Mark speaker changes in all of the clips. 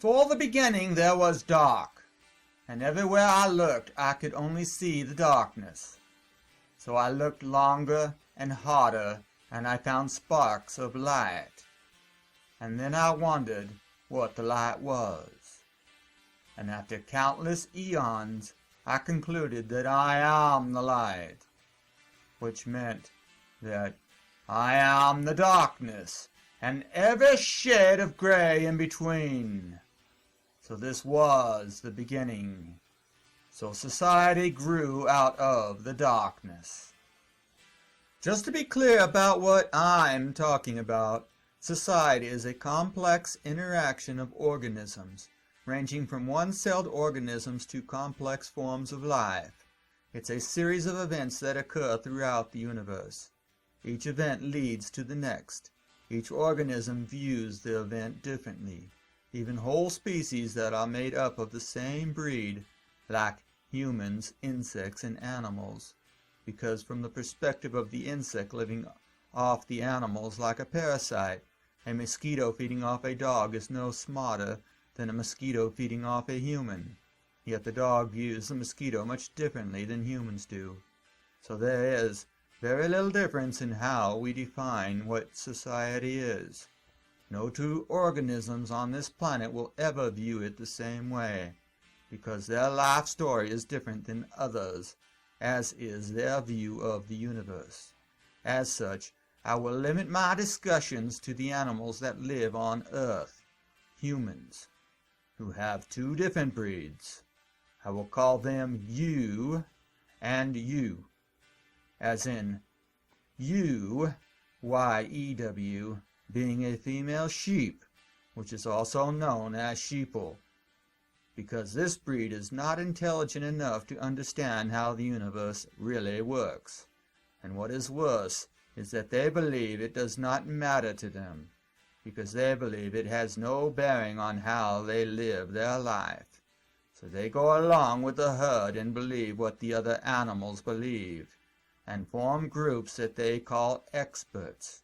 Speaker 1: For the beginning there was dark, and everywhere I looked I could only see the darkness. So I looked longer and harder, and I found sparks of light. And then I wondered what the light was. And after countless eons, I concluded that I am the light, which meant that I am the darkness, and every shade of gray in between. So this was the beginning. So society grew out of the darkness. Just to be clear about what I'm talking about, society is a complex interaction of organisms, ranging from one-celled organisms to complex forms of life. It's a series of events that occur throughout the universe. Each event leads to the next. Each organism views the event differently. Even whole species that are made up of the same breed, like humans, insects, and animals, because from the perspective of the insect living off the animals like a parasite, a mosquito feeding off a dog is no smarter than a mosquito feeding off a human. Yet the dog views the mosquito much differently than humans do. So there is very little difference in how we define what society is. No two organisms on this planet will ever view it the same way, because their life story is different than others, as is their view of the universe. As such, I will limit my discussions to the animals that live on Earth, humans, who have two different breeds. I will call them you and you, as in you, Y-E-W, being a female sheep, which is also known as sheeple, because this breed is not intelligent enough to understand how the universe really works. And what is worse is that they believe it does not matter to them, because they believe it has no bearing on how they live their life. So they go along with the herd and believe what the other animals believe, and form groups that they call experts,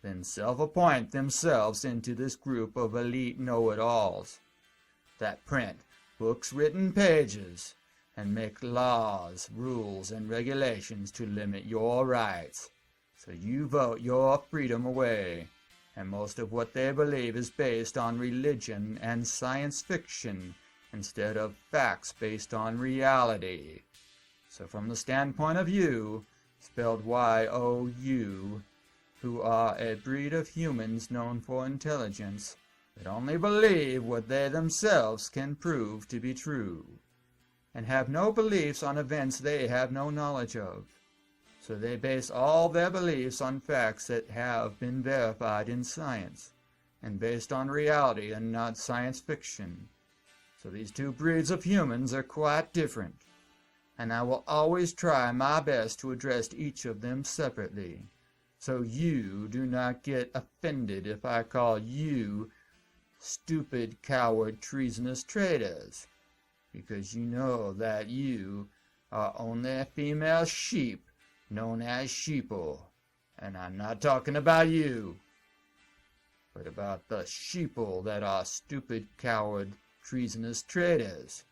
Speaker 1: then self-appoint themselves into this group of elite know-it-alls that print books-written pages and make laws, rules, and regulations to limit your rights. So you vote your freedom away, and most of what they believe is based on religion and science fiction instead of facts based on reality. So from the standpoint of you, spelled Y-O-U, who are a breed of humans known for intelligence, that only believe what they themselves can prove to be true, and have no beliefs on events they have no knowledge of. So they base all their beliefs on facts that have been verified in science, and based on reality and not science fiction. So these two breeds of humans are quite different, and I will always try my best to address each of them separately. So you do not get offended if I call you stupid, coward, treasonous traitors, because you know that you are only a female sheep known as sheeple, and I'm not talking about you, but about the sheeple that are stupid, coward, treasonous traitors,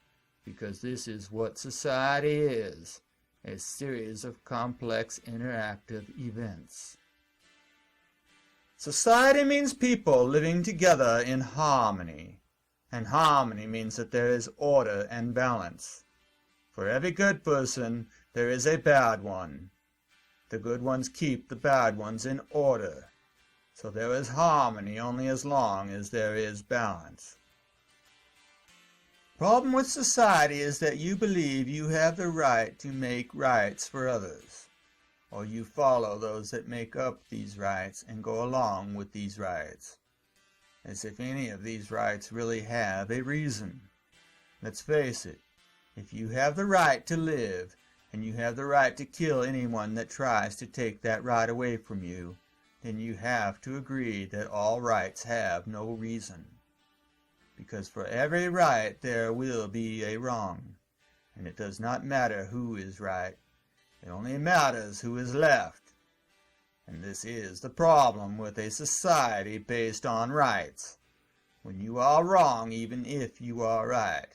Speaker 1: because this is what society is. A series of complex interactive events. Society means people living together in harmony, and harmony means that there is order and balance. For every good person, there is a bad one. The good ones keep the bad ones in order, so there is harmony only as long as there is balance. Problem with society is that you believe you have the right to make rights for others, or you follow those that make up these rights and go along with these rights, as if any of these rights really have a reason. Let's face it, if you have the right to live, and you have the right to kill anyone that tries to take that right away from you, then you have to agree that all rights have no reason. Because for every right there will be a wrong, and it does not matter who is right, it only matters who is left. And this is the problem with a society based on rights. when you are wrong even if you are right.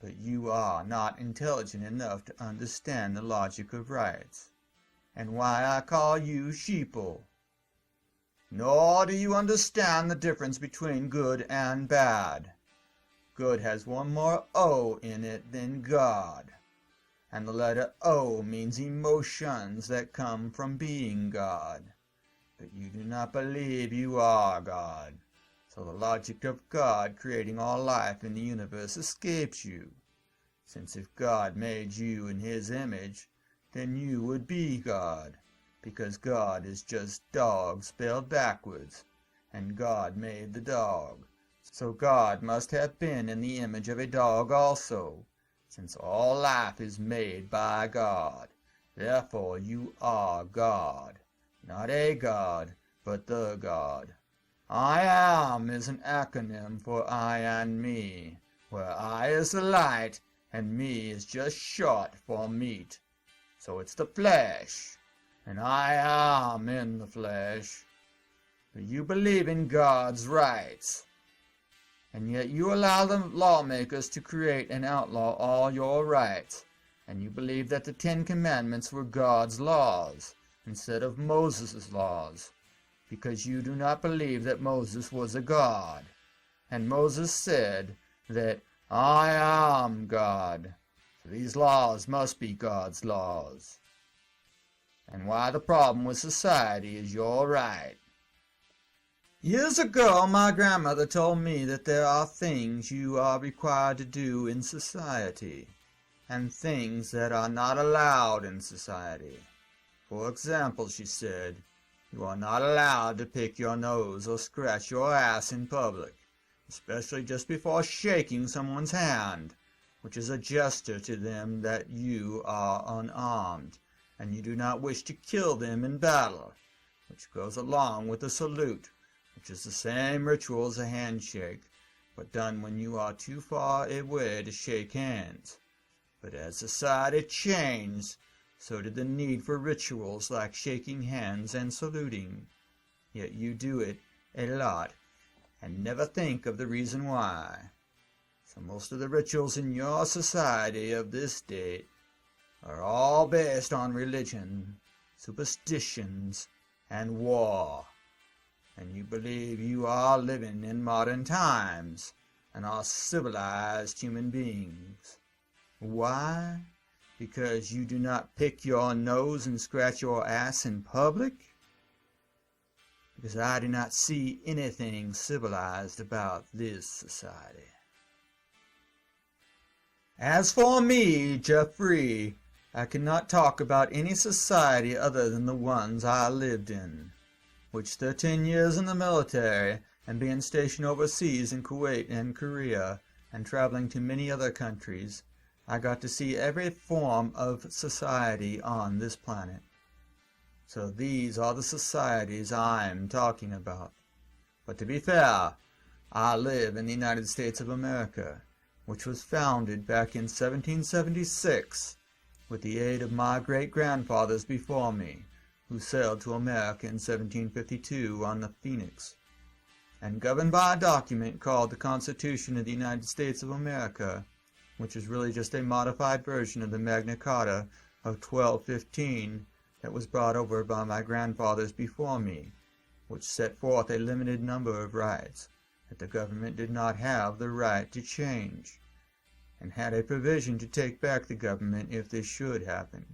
Speaker 1: But you are not intelligent enough to understand the logic of rights, and why I call you sheeple. Nor do you understand the difference between good and bad. Good has one more O in it than God, and the letter O means emotions that come from being God. But you do not believe you are God, so the logic of God creating all life in the universe escapes you. Since if God made you in his image, then you would be God, because God is just dog spelled backwards, and God made the dog. So God must have been in the image of a dog also, since all life is made by God. Therefore you are God, not a God, but the God. I am is an acronym for I and me, where I is the light, and me is just short for meat. So it's the flesh, and I am in the flesh. But you believe in God's rights, and yet you allow the lawmakers to create and outlaw all your rights, and you believe that the 10 Commandments were God's laws instead of Moses' laws, because you do not believe that Moses was a God, and Moses said that I am God. So these laws must be God's laws. And why the problem with society is your right. Years ago, my grandmother told me that there are things you are required to do in society, and things that are not allowed in society. For example, she said, you are not allowed to pick your nose or scratch your ass in public, especially just before shaking someone's hand, which is a gesture to them that you are unarmed, and you do not wish to kill them in battle, which goes along with the salute, which is the same ritual as a handshake, but done when you are too far away to shake hands. But as society changed, so did the need for rituals like shaking hands and saluting. Yet you do it a lot, and never think of the reason why. So most of the rituals in your society of this date are all based on religion, superstitions, and war. And you believe you are living in modern times and are civilized human beings. Why? Because you do not pick your nose and scratch your ass in public? Because I do not see anything civilized about this society. As for me, Jeffrey, I cannot talk about any society other than the ones I lived in, which 13 years in the military, and being stationed overseas in Kuwait and Korea, and traveling to many other countries, I got to see every form of society on this planet. So these are the societies I'm talking about. But to be fair, I live in the United States of America, which was founded back in 1776 with the aid of my great-grandfathers before me, who sailed to America in 1752 on the Phoenix, and governed by a document called the Constitution of the United States of America, which is really just a modified version of the Magna Carta of 1215 that was brought over by my grandfathers before me, which set forth a limited number of rights that the government did not have the right to change, and had a provision to take back the government if this should happen.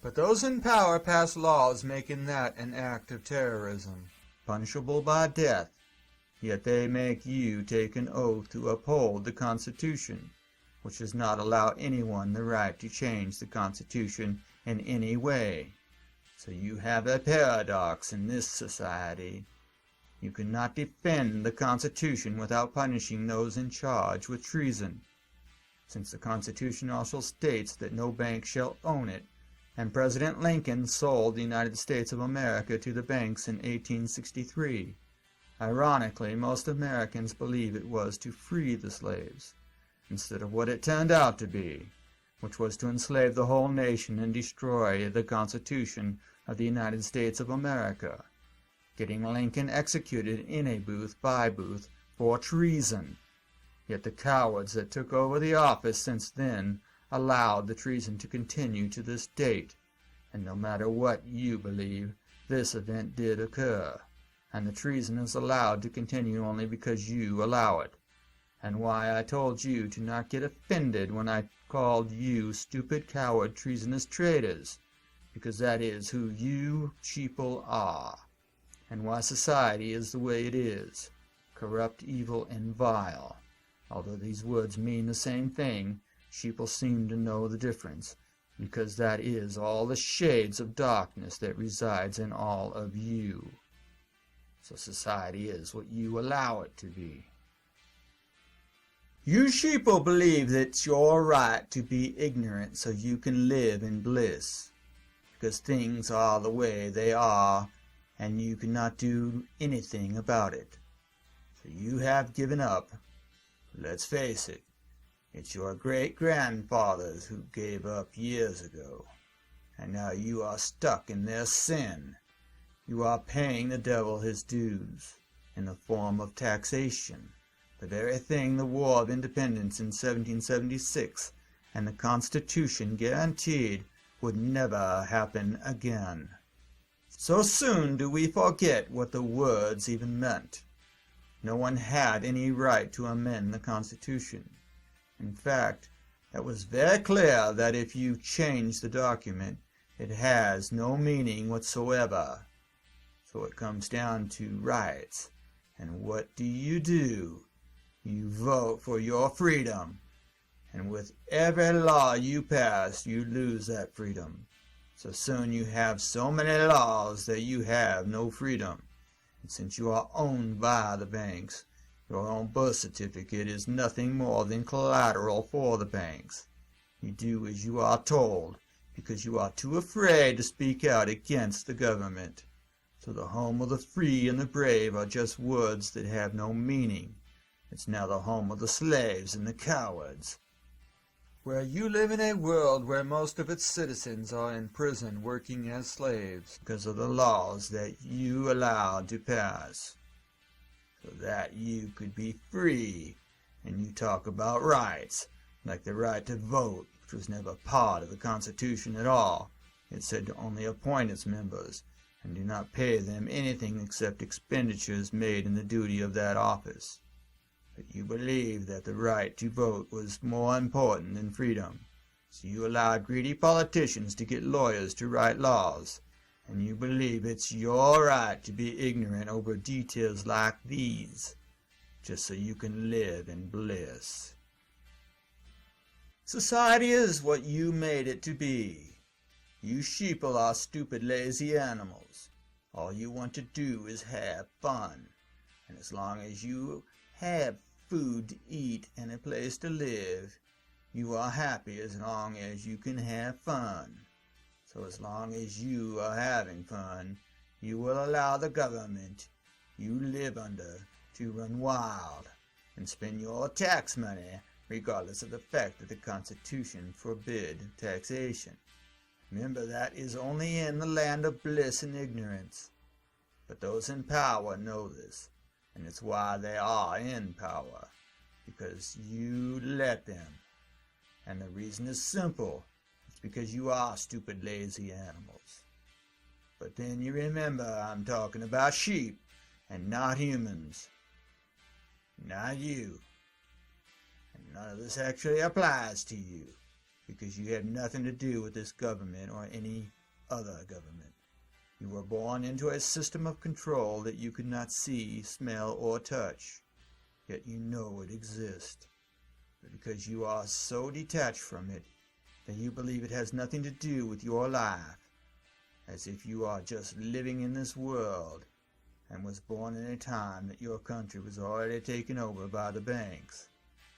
Speaker 1: But those in power pass laws making that an act of terrorism, punishable by death, yet they make you take an oath to uphold the Constitution, which does not allow anyone the right to change the Constitution in any way. So you have a paradox in this society. You cannot defend the Constitution without punishing those in charge with treason, since the Constitution also states that no bank shall own it, and President Lincoln sold the United States of America to the banks in 1863. Ironically, most Americans believe it was to free the slaves, instead of what it turned out to be, which was to enslave the whole nation and destroy the Constitution of the United States of America. getting Lincoln executed in a booth by booth for treason. Yet the cowards that took over the office since then allowed the treason to continue to this date, and no matter what you believe, this event did occur, and the treason is allowed to continue only because you allow it. And why I told you to not get offended when I called you stupid, coward, treasonous traitors, because that is who you sheeple are, and why society is the way it is, corrupt, evil, and vile. Although these words mean the same thing, sheeple seem to know the difference, because that is all the shades of darkness that resides in all of you. So society is what you allow it to be. You sheeple believe that it's your right to be ignorant so you can live in bliss, because things are the way they are, and you cannot do anything about it. So you have given up. Let's face it, it's your great-grandfathers who gave up years ago, and now you are stuck in their sin. You are paying the devil his dues in the form of taxation, the very thing the War of Independence in 1776 and the Constitution guaranteed would never happen again. So soon do we forget what the words even meant. No one had any right to amend the Constitution. In fact, it was very clear that if you change the document, it has no meaning whatsoever. So it comes down to rights. And what do? You vote for your freedom. And with every law you pass, you lose that freedom. So soon you have so many laws that you have no freedom. And since you are owned by the banks, your own birth certificate is nothing more than collateral for the banks. You do as you are told, because you are too afraid to speak out against the government. So the home of the free and the brave are just words that have no meaning. It's now the home of the slaves and the cowards. Where you live in a world where most of its citizens are in prison working as slaves because of the laws that you allowed to pass, so that you could be free, and you talk about rights, like the right to vote, which was never part of the Constitution at all. It said to only appoint its members, and do not pay them anything except expenditures made in the duty of that office. But you believed that the right to vote was more important than freedom, so you allowed greedy politicians to get lawyers to write laws, and you believe it's your right to be ignorant over details like these, just so you can live in bliss. Society is what you made it to be. You sheeple are stupid, lazy animals. All you want to do is have fun, and as long as you have food to eat and a place to live, you are happy as long as you can have fun. So as long as you are having fun, you will allow the government you live under to run wild and spend your tax money regardless of the fact that the Constitution forbid taxation. Remember, that is only in the land of bliss and ignorance. But those in power know this, and it's why they are in power, because you let them. And the reason is simple. It's because you are stupid, lazy animals. But then you remember I'm talking about sheep and not humans. Not you. And none of this actually applies to you, because you have nothing to do with this government or any other government. You were born into a system of control that you could not see, smell, or touch, yet you know it exists. But because you are so detached from it that you believe it has nothing to do with your life, as if you are just living in this world and was born in a time that your country was already taken over by the banks.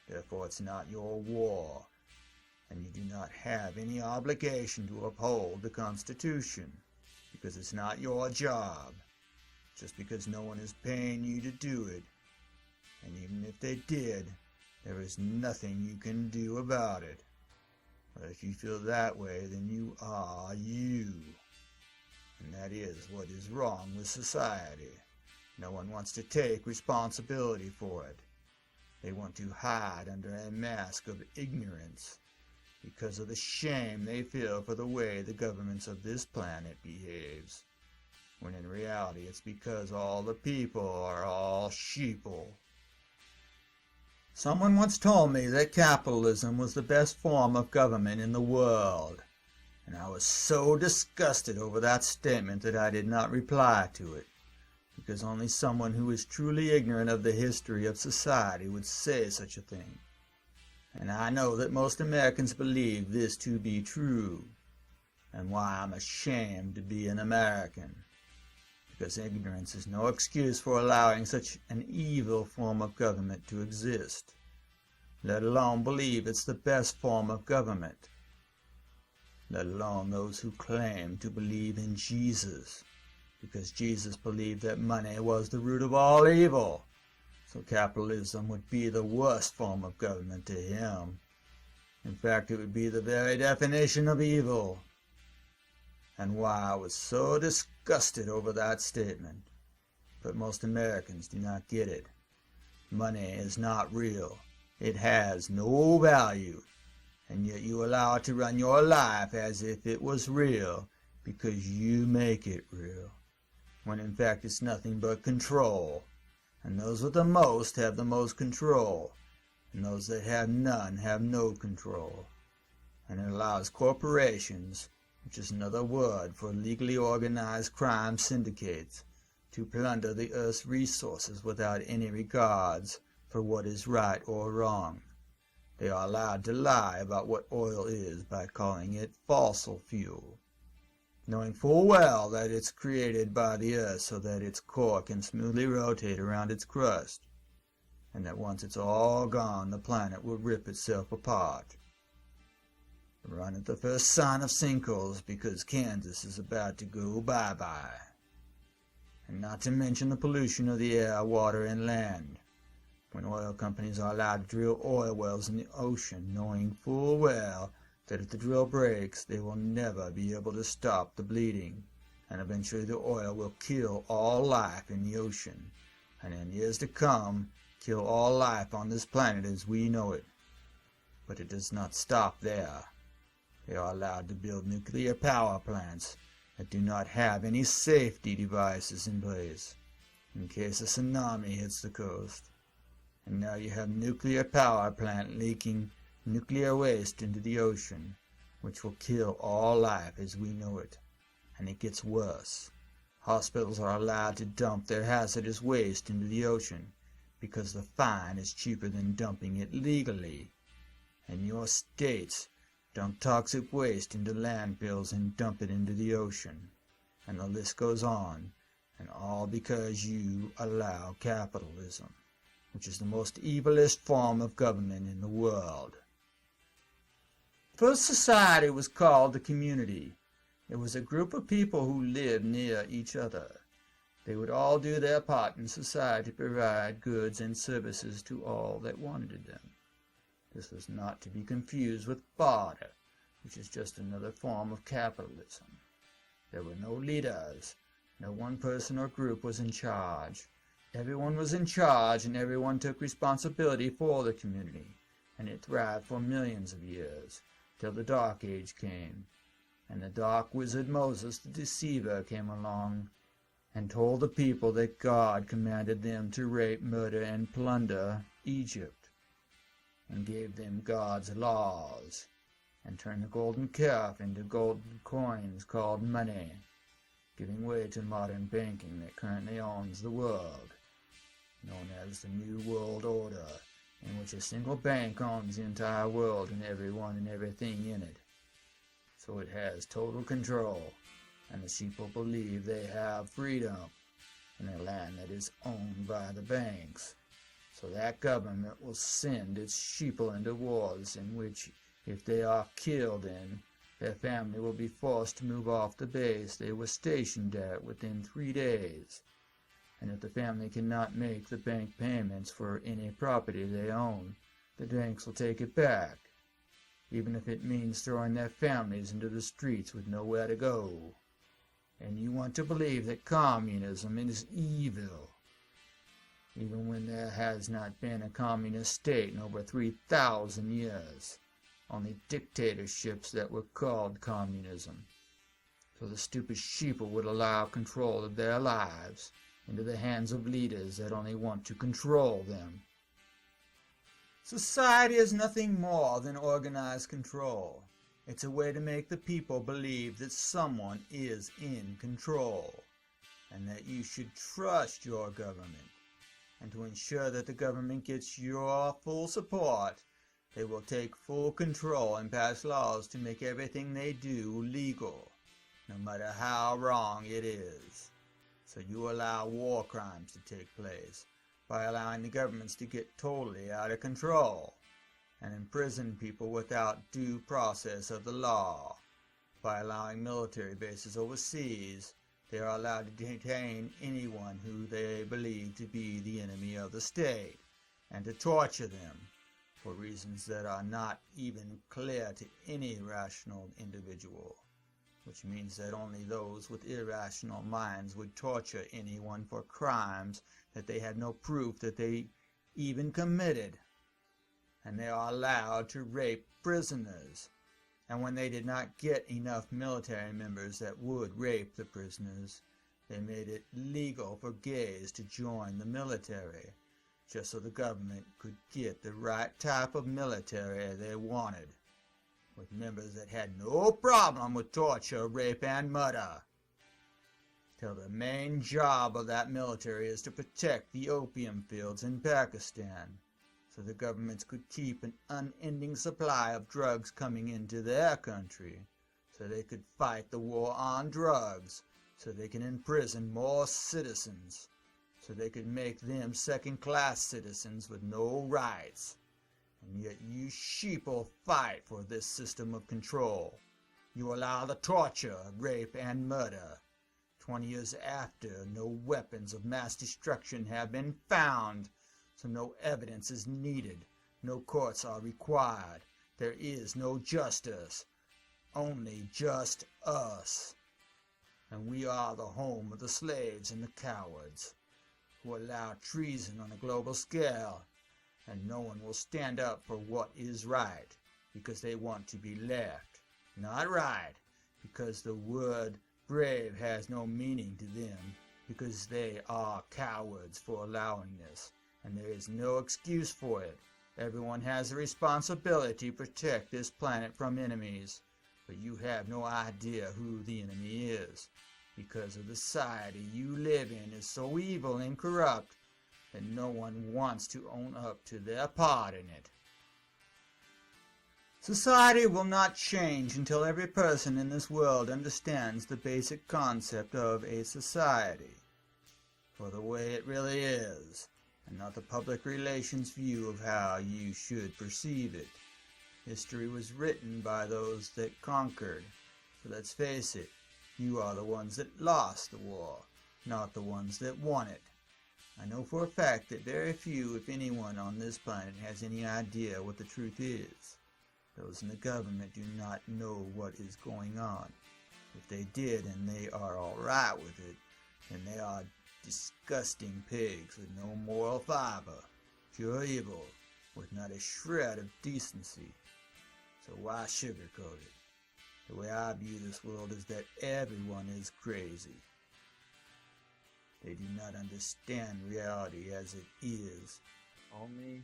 Speaker 1: Therefore it's not your war, and you do not have any obligation to uphold the Constitution, because it's not your job, just because no one is paying you to do it. And even if they did, there is nothing you can do about it. But if you feel that way, then you are you. And that is what is wrong with society. No one wants to take responsibility for it. They want to hide under a mask of ignorance because of the shame they feel for the way the governments of this planet behaves, when in reality it's because all the people are all sheeple. Someone once told me that capitalism was the best form of government in the world, and I was so disgusted over that statement that I did not reply to it, because only someone who is truly ignorant of the history of society would say such a thing. And I know that most Americans believe this to be true, and why I'm ashamed to be an American, because ignorance is no excuse for allowing such an evil form of government to exist, let alone believe it's the best form of government, let alone those who claim to believe in Jesus, because Jesus believed that money was the root of all evil. So capitalism would be the worst form of government to him. In fact, it would be the very definition of evil. And why I was so disgusted over that statement. But most Americans do not get it. Money is not real. It has no value. And yet you allow it to run your life as if it was real because you make it real, when in fact it's nothing but control. And those with the most have the most control, and those that have none have no control. And it allows corporations, which is another word for legally organized crime syndicates, to plunder the earth's resources without any regards for what is right or wrong. They are allowed to lie about what oil is by calling it fossil fuel, knowing full well that it's created by the earth so that its core can smoothly rotate around its crust, and that once it's all gone, the planet will rip itself apart. Run at the first sign of sinkholes because Kansas is about to go bye-bye. And not to mention the pollution of the air, water, and land. When oil companies are allowed to drill oil wells in the ocean, knowing full well that if the drill breaks, they will never be able to stop the bleeding, and eventually the oil will kill all life in the ocean, and in years to come, kill all life on this planet as we know it. But it does not stop there. They are allowed to build nuclear power plants that do not have any safety devices in place, in case a tsunami hits the coast. And now you have nuclear power plant leaking nuclear waste into the ocean, which will kill all life as we know it. And it gets worse. Hospitals are allowed to dump their hazardous waste into the ocean because the fine is cheaper than dumping it legally. And your states dump toxic waste into landfills and dump it into the ocean. And the list goes on, and all because you allow capitalism, which is the most evilest form of government in the world. First society was called the community. It was a group of people who lived near each other. They would all do their part in society to provide goods and services to all that wanted them. This was not to be confused with barter, which is just another form of capitalism. There were no leaders. No one person or group was in charge. Everyone was in charge, and everyone took responsibility for the community, and it thrived for millions of years, till the Dark Age came, and the Dark Wizard Moses the Deceiver came along, and told the people that God commanded them to rape, murder, and plunder Egypt, and gave them God's laws, and turned the golden calf into golden coins called money, giving way to modern banking that currently owns the world, known as the New World Order, in which a single bank owns the entire world and everyone and everything in it. So it has total control, and the sheeple believe they have freedom in a land that is owned by the banks. So that government will send its sheeple into wars in which, if they are killed in, their family will be forced to move off the base they were stationed at within 3 days. And if the family cannot make the bank payments for any property they own, the banks will take it back, even if it means throwing their families into the streets with nowhere to go. And you want to believe that communism is evil, even when there has not been a communist state in over 3,000 years. Only dictatorships that were called communism. So the stupid sheeple would allow control of their lives into the hands of leaders that only want to control them. Society is nothing more than organized control. It's a way to make the people believe that someone is in control, and that you should trust your government. And to ensure that the government gets your full support, they will take full control and pass laws to make everything they do legal, no matter how wrong it is. So you allow war crimes to take place by allowing the governments to get totally out of control and imprison people without due process of the law. By allowing military bases overseas, they are allowed to detain anyone who they believe to be the enemy of the state and to torture them for reasons that are not even clear to any rational individual, which means that only those with irrational minds would torture anyone for crimes that they had no proof that they even committed. And they are allowed to rape prisoners. And when they did not get enough military members that would rape the prisoners, they made it legal for gays to join the military, just so the government could get the right type of military they wanted, with members that had no problem with torture, rape, and murder. Till the main job of that military is to protect the opium fields in Pakistan, so the governments could keep an unending supply of drugs coming into their country, so they could fight the war on drugs, so they can imprison more citizens, so they could make them second-class citizens with no rights. And yet you sheeple fight for this system of control. You allow the torture, rape, and murder. 20 years after, no weapons of mass destruction have been found, so no evidence is needed. No courts are required. There is no justice. Only just us. And we are the home of the slaves and the cowards, who allow treason on a global scale, and no one will stand up for what is right, because they want to be left. Not right, because the word brave has no meaning to them, because they are cowards for allowing this, and there is no excuse for it. Everyone has a responsibility to protect this planet from enemies, but you have no idea who the enemy is, because of the society you live in is so evil and corrupt that no one wants to own up to their part in it. Society will not change until every person in this world understands the basic concept of a society for the way it really is, and not the public relations view of how you should perceive it. History was written by those that conquered, so let's face it, you are the ones that lost the war, not the ones that won it. I know for a fact that very few, if anyone, on this planet has any idea what the truth is. Those in the government do not know what is going on. If they did and they are alright with it, then they are disgusting pigs with no moral fiber, pure evil, with not a shred of decency. So why sugarcoat it? The way I view this world is that everyone is crazy. They do not understand reality as it is, only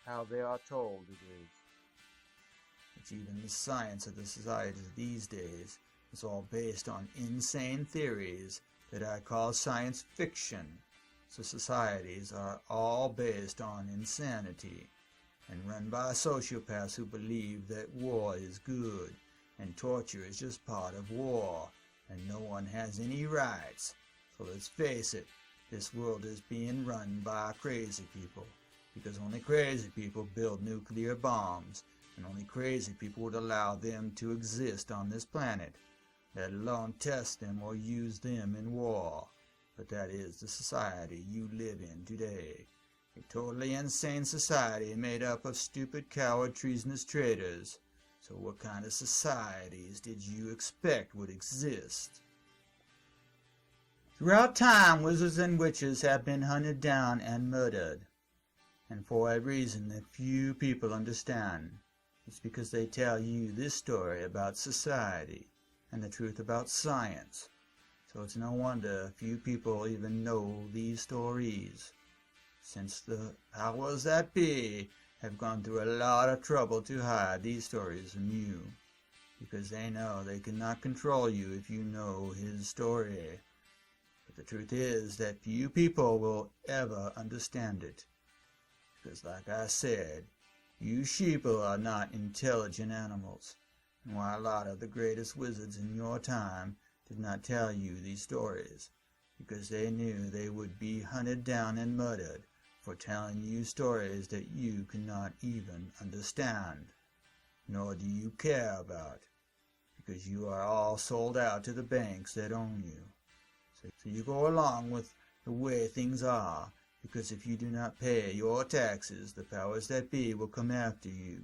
Speaker 1: how they are told it is. Which even the science of the societies these days is all based on insane theories that I call science fiction. So societies are all based on insanity and run by sociopaths who believe that war is good and torture is just part of war and no one has any rights. So let's face it, this world is being run by crazy people, because only crazy people build nuclear bombs, and only crazy people would allow them to exist on this planet, let alone test them or use them in war. But that is the society you live in today. A totally insane society made up of stupid, coward, treasonous traitors. So what kind of societies did you expect would exist? Throughout time, wizards and witches have been hunted down and murdered, and for a reason that few people understand. It's because they tell you this story about society and the truth about science. So it's no wonder few people even know these stories, since the powers that be have gone through a lot of trouble to hide these stories from you, because they know they cannot control you if you know his story. But the truth is that few people will ever understand it, because like I said, you sheeple are not intelligent animals, and why a lot of the greatest wizards in your time did not tell you these stories, because they knew they would be hunted down and murdered for telling you stories that you cannot even understand, nor do you care about, because you are all sold out to the banks that own you. So you go along with the way things are, because if you do not pay your taxes, the powers that be will come after you.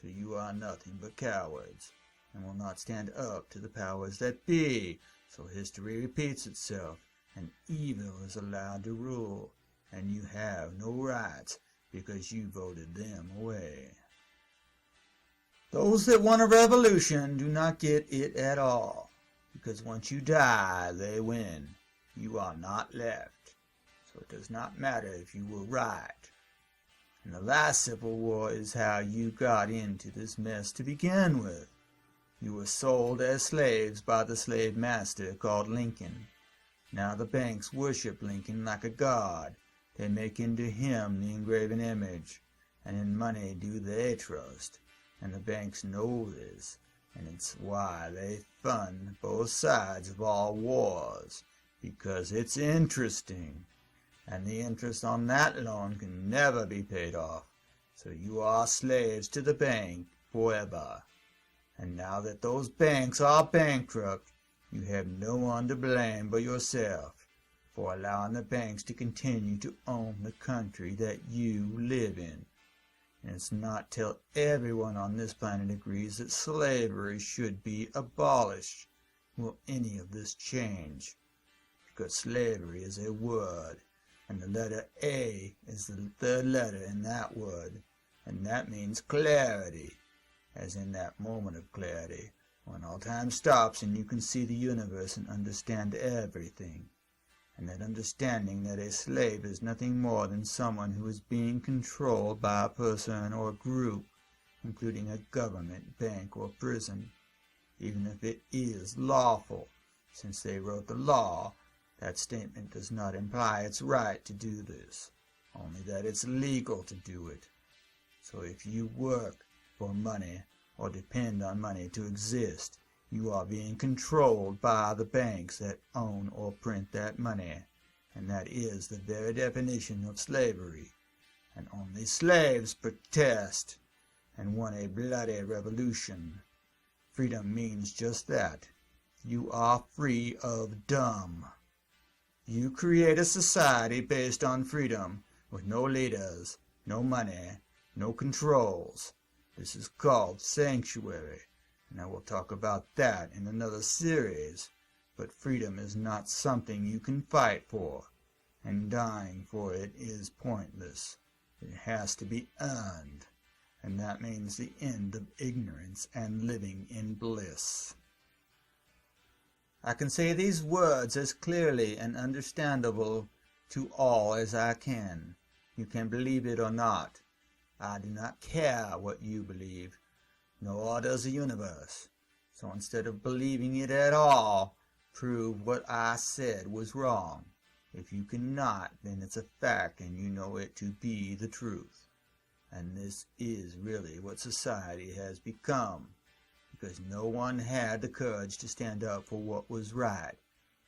Speaker 1: So you are nothing but cowards, and will not stand up to the powers that be. So history repeats itself, and evil is allowed to rule, and you have no rights, because you voted them away. Those that want a revolution do not get it at all, because once you die, they win. You are not left. So it does not matter if you were right. And the last civil war is how you got into this mess to begin with. You were sold as slaves by the slave master called Lincoln. Now the banks worship Lincoln like a god. They make into him the engraven image, and in money do they trust. And the banks know this, and it's why they fund both sides of all wars, because it's interesting. And the interest on that loan can never be paid off, so you are slaves to the bank forever. And now that those banks are bankrupt, you have no one to blame but yourself for allowing the banks to continue to own the country that you live in. And it's not till everyone on this planet agrees that slavery should be abolished will any of this change, because slavery is a word, and the letter A is the third letter in that word, and that means clarity, as in that moment of clarity, when all time stops and you can see the universe and understand everything, and that understanding that a slave is nothing more than someone who is being controlled by a person or group, including a government, bank, or prison, even if it is lawful, since they wrote the law. That statement does not imply it's right to do this, only that it's legal to do it. So if you work for money or depend on money to exist, you are being controlled by the banks that own or print that money, and that is the very definition of slavery. And only slaves protest and want a bloody revolution. Freedom means just that. You are free of dumb. You create a society based on freedom, with no leaders, no money, no controls. This is called sanctuary, and I will talk about that in another series. But freedom is not something you can fight for, and dying for it is pointless. It has to be earned, and that means the end of ignorance and living in bliss. I can say these words as clearly and understandable to all as I can. You can believe it or not. I do not care what you believe, nor does the universe. So instead of believing it at all, prove what I said was wrong. If you cannot, then it's a fact and you know it to be the truth. And this is really what society has become, because no one had the courage to stand up for what was right,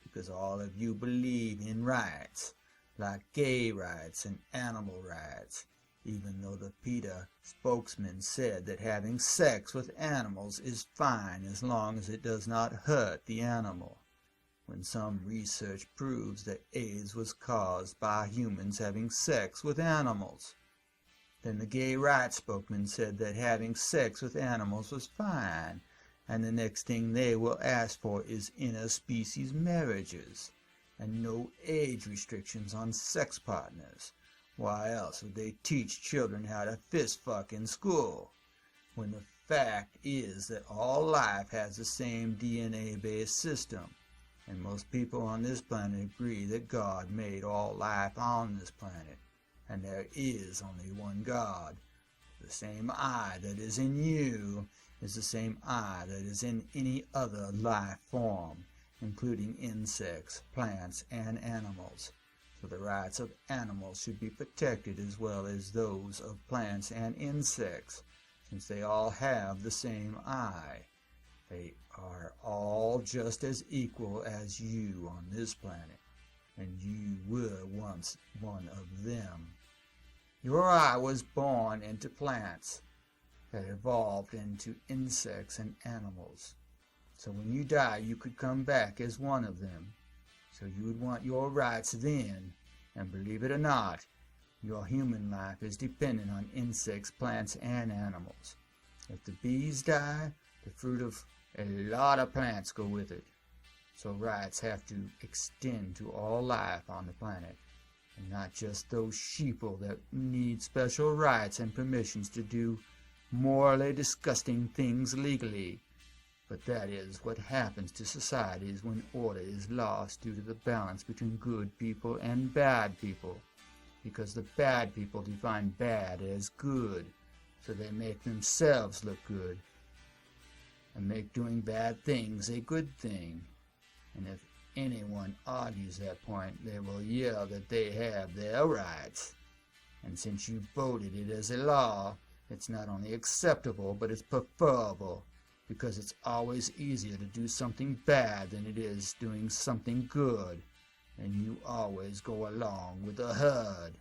Speaker 1: because all of you believe in rights, like gay rights and animal rights, even though the PETA spokesman said that having sex with animals is fine as long as it does not hurt the animal, when some research proves that AIDS was caused by humans having sex with animals. Then the gay rights spokesman said that having sex with animals was fine, and the next thing they will ask for is interspecies marriages. and no age restrictions on sex partners. Why else would they teach children how to fist fuck in school? When the fact is that all life has the same DNA-based system, and most people on this planet agree that God made all life on this planet, and there is only one God. The same eye that is in you is the same eye that is in any other life form, including insects, plants, and animals. So the rights of animals should be protected as well as those of plants and insects, since they all have the same eye. They are all just as equal as you on this planet, and you were once one of them. Your eye was born into plants that evolved into insects and animals. So when you die, you could come back as one of them. So you would want your rights then, and believe it or not, your human life is dependent on insects, plants, and animals. If the bees die, the fruit of a lot of plants go with it. So rights have to extend to all life on the planet, and not just those sheeple that need special rights and permissions to do morally disgusting things legally. But that is what happens to societies when order is lost due to the balance between good people and bad people. Because the bad people define bad as good, so they make themselves look good, and make doing bad things a good thing. And if anyone argues that point, they will yell that they have their rights. And since you voted it as a law, it's not only acceptable, but it's preferable, because it's always easier to do something bad than it is doing something good, and you always go along with the herd.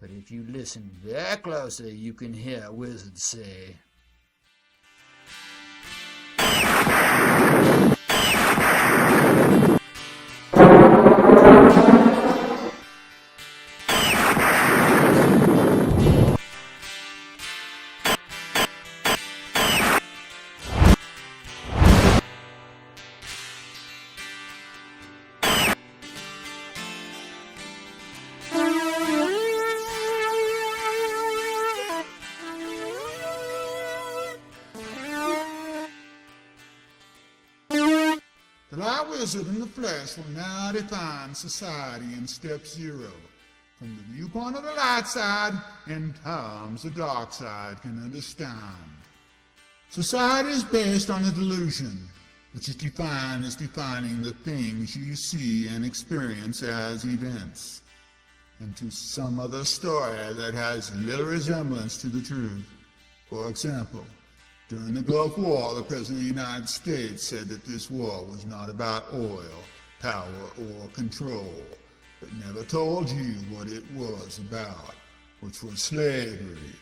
Speaker 1: But if you listen very closely, you can hear Wizzard say,
Speaker 2: The Light Wizzard in the flesh will now define society in step 0, from the viewpoint of the light side in terms the dark side can understand. Society is based on a delusion, which is defined as defining the things you see and experience as events, into some other story that has little resemblance to the truth. For example, during the Gulf War, the President of the United States said that this war was not about oil, power, or control, but never told you what it was about, which was slavery.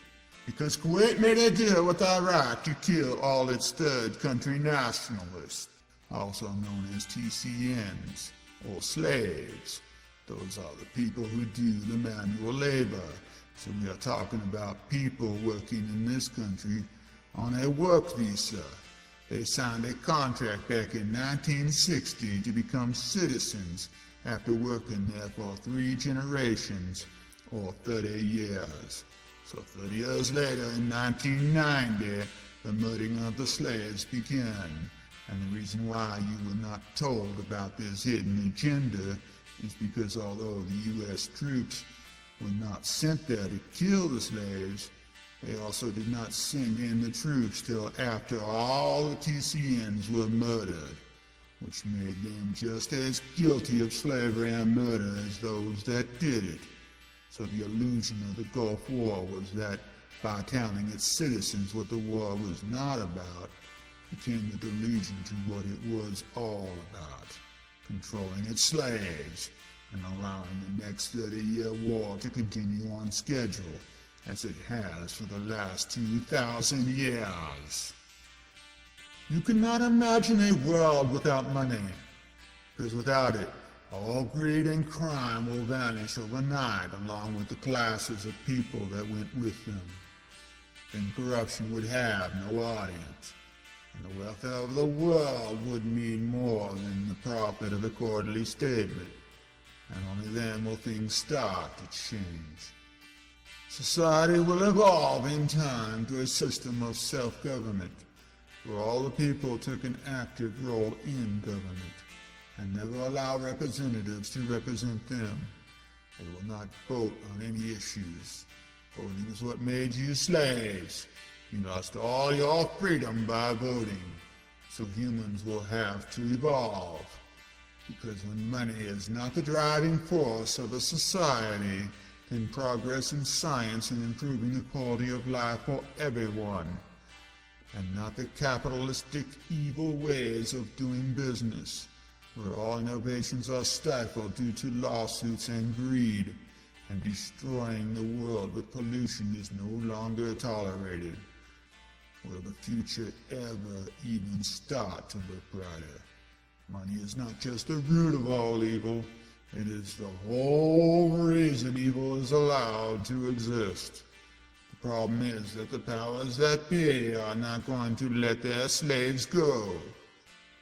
Speaker 2: Because Kuwait made a deal with Iraq to kill all its third country nationalists, also known as TCNs, or slaves. Those are the people who do the manual labor. So we are talking about people working in this country on a work visa. They signed a contract back in 1960 to become citizens after working there for 3 generations, or 30 years. So 30 years later, in 1990, the murdering of the slaves began. And the reason why you were not told about this hidden agenda is because although the U.S. troops were not sent there to kill the slaves, they also did not send in the troops till after all the TCNs were murdered, which made them just as guilty of slavery and murder as those that did it. So the illusion of the Gulf War was that by telling its citizens what the war was not about, became the delusion to what it was all about, controlling its slaves and allowing the next 30-year war to continue on schedule, as it has for the last 2,000 years. You cannot imagine a world without money, because without it, all greed and crime will vanish overnight along with the classes of people that went with them. Then corruption would have no audience, and the welfare of the world would mean more than the profit of a quarterly statement. and only then will things start to change. Society will evolve in time to a system of self-government, where all the people took an active role in government, and never allow representatives to represent them. They will not vote on any issues. Voting is what made you slaves. You lost all your freedom by voting. So humans will have to evolve. Because when money is not the driving force of a society, then progress in science and improving the quality of life for everyone, and not the capitalistic evil ways of doing business, where all innovations are stifled due to lawsuits and greed, and destroying the world with pollution is no longer tolerated. Will the future ever even start to look brighter? Money is not just the root of all evil, it is the whole reason evil is allowed to exist. The problem is that the powers that be are not going to let their slaves go.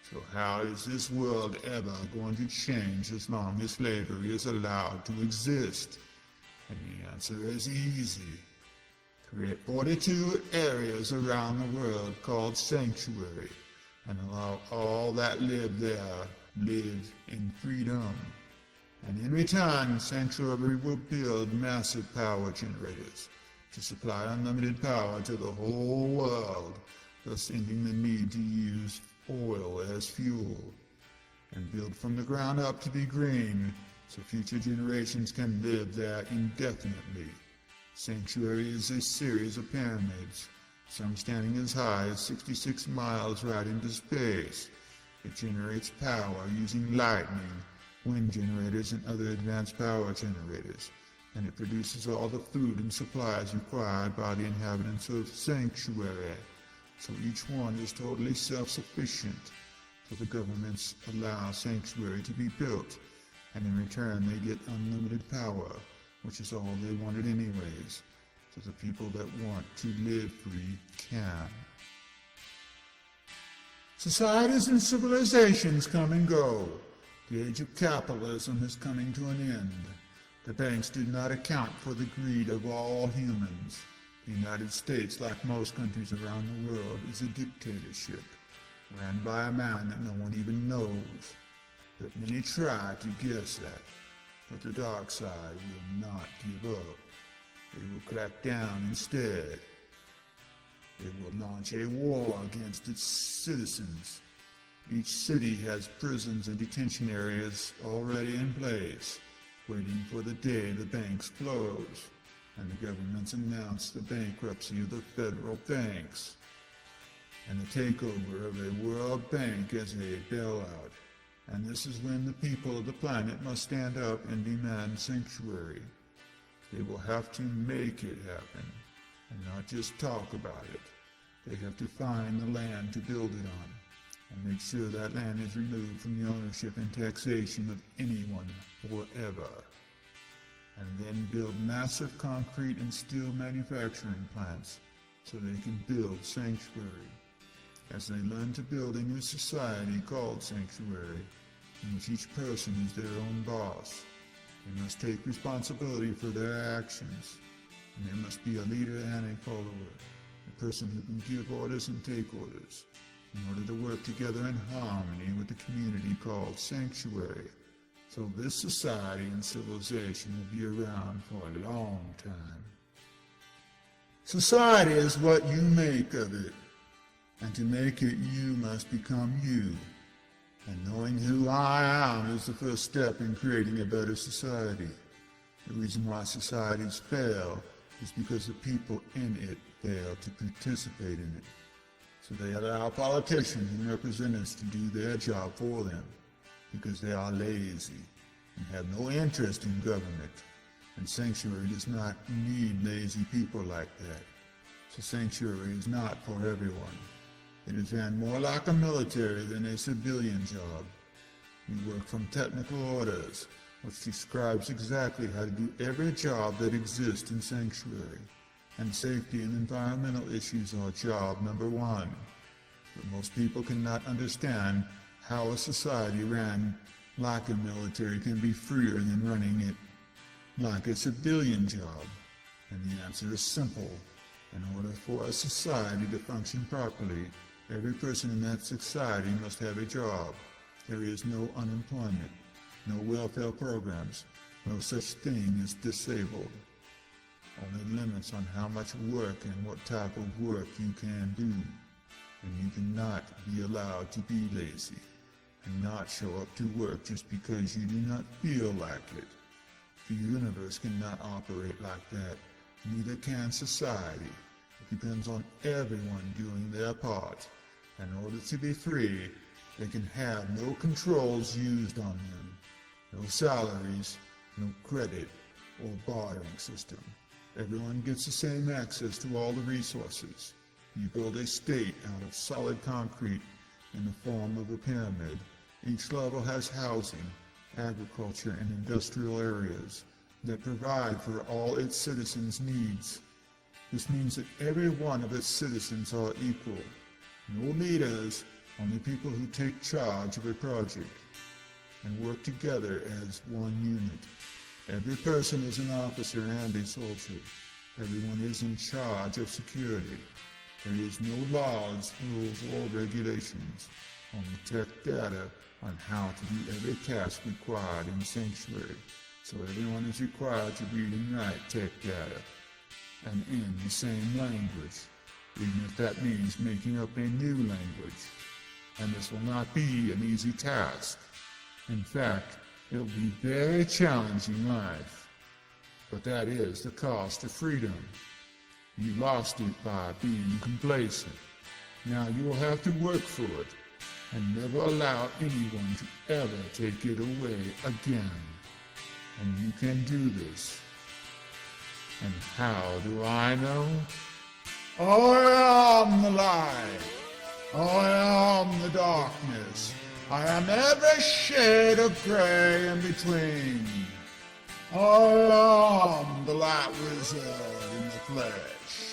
Speaker 2: So how is this world ever going to change as long as slavery is allowed to exist? And the answer is easy. Create 42 areas around the world called sanctuary, and allow all that live there live in freedom. And in return, sanctuary will build massive power generators to supply unlimited power to the whole world, thus ending the need to use oil as fuel, and build from the ground up to be green, so future generations can live there indefinitely. Sanctuary is a series of pyramids, some standing as high as 66 miles right into space. It generates power using lightning, wind generators, and other advanced power generators, and it produces all the food and supplies required by the inhabitants of Sanctuary. So each one is totally self-sufficient, so the governments allow Sanctuary to be built, and in return they get unlimited power, which is all they wanted anyways, so the people that want to live free can. Societies and civilizations come and go. The age of capitalism is coming to an end. The banks did not account for the greed of all humans. The United States, like most countries around the world, is a dictatorship, ran by a man that no one even knows. But many try to guess that. But the dark side will not give up. They will crack down instead. They will launch a war against its citizens. Each city has prisons and detention areas already in place, waiting for the day the banks close, and the governments announce the bankruptcy of the federal banks, and the takeover of a world bank as a bailout. And this is when the people of the planet must stand up and demand sanctuary. They will have to make it happen, and not just talk about it. They have to find the land to build it on, and make sure that land is removed from the ownership and taxation of anyone forever. And then build massive concrete and steel manufacturing plants so they can build sanctuary. As they learn to build a new society called sanctuary, in which each person is their own boss, they must take responsibility for their actions, and there must be a leader and a follower, a person who can give orders and take orders, in order to work together in harmony with the community called sanctuary. So this society and civilization will be around for a long time. Society is what you make of it, and to make it you must become you. And knowing who I am is the first step in creating a better society. The reason why societies fail is because the people in it fail to participate in it. So they allow politicians and representatives to do their job for them, because they are lazy and have no interest in government. And sanctuary does not need lazy people like that. So sanctuary is not for everyone. It is ran more like a military than a civilian job. You work from technical orders, which describes exactly how to do every job that exists in sanctuary. And safety and environmental issues are job number one. But most people cannot understand how a society ran like a military can be freer than running it like a civilian job? And the answer is simple. In order for a society to function properly, every person in that society must have a job. There is no unemployment, no welfare programs, no such thing as disabled. Only limits on how much work and what type of work you can do. And you cannot be allowed to be lazy and not show up to work just because you do not feel like it. The universe cannot operate like that. Neither can society. It depends on everyone doing their part. In order to be free, they can have no controls used on them, no salaries, no credit or bartering system. Everyone gets the same access to all the resources. You build a state out of solid concrete in the form of a pyramid. Each level has housing, agriculture, and industrial areas that provide for all its citizens' needs. This means that every one of its citizens are equal. No leaders, only people who take charge of a project and work together as one unit. Every person is an officer and a soldier. Everyone is in charge of security. There is no laws, rules, or regulations, only tech data on how to do every task required in Sanctuary. So everyone is required to read and write tech data, and in the same language, even if that means making up a new language. And this will not be an easy task. In fact, it will be very challenging life. But that is the cost of freedom. You lost it by being complacent. Now you will have to work for it, and never allow anyone to ever take it away again. And you can do this. And how do I know? I am the light. I am the darkness. I am every shade of gray in between. I am the Light Wizzard in the flesh.